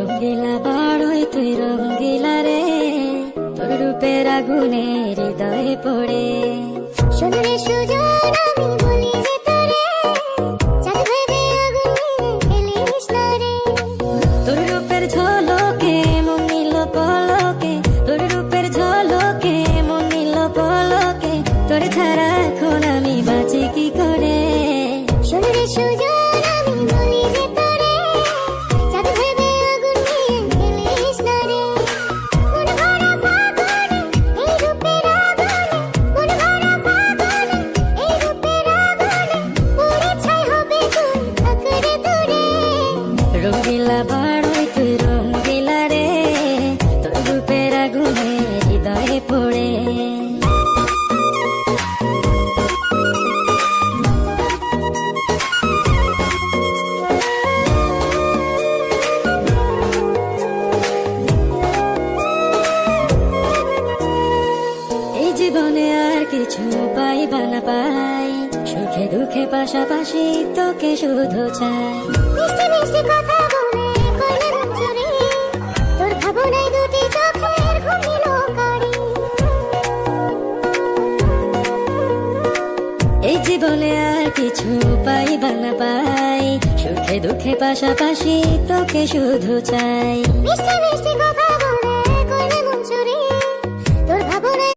রঙ্গিলা বাড়ই তুই রঙ্গিলা রে, তোর রূপের আগুনে হৃদয়ে পড়ে। শোনরে সুজন আমি বলি যে তোরে, চাঁদ ভেবে আগুন নিয়ে ফেলিস না রে। তোর রূপের ঝলকে মন নিল পলকে, তোর রূপের ঝলকে মন নিল পলকে, তোর ছাড়া এখন আমি বাঁচি কি করে। শোনরে সুজন আমি বলি যে তোরে, চাঁদ ভেবে আগুন নিয়ে ফেলিস না রে। মন ভরা ফাগুনে এই রূপের আগুনে, মন ভরা ফাগুনে এই রূপের আগুনে, পুড়ে ছাই হবে তুই থাক রে দূরে। রঙ্গিলা বাড়ই তুই রঙ্গিলা রে, তোর রূপের আগুনে হৃদয়ে পড়ে। এই জীবনে আর কিছু পাইবা না পাই, সুখে দুঃখে পাশাপাশি তোকে শুধু চাই। মিষ্টি মিষ্টি কথা বলে করলে মন চুরি, তোর ভাবনায় দুটি চোখের ঘুম দিল কারি। এই জীবনে আর কিছু পাইবা না পাই, সুখে দুঃখে পাশাপাশি তোকে শুধু চাই। মিষ্টি মিষ্টি কথা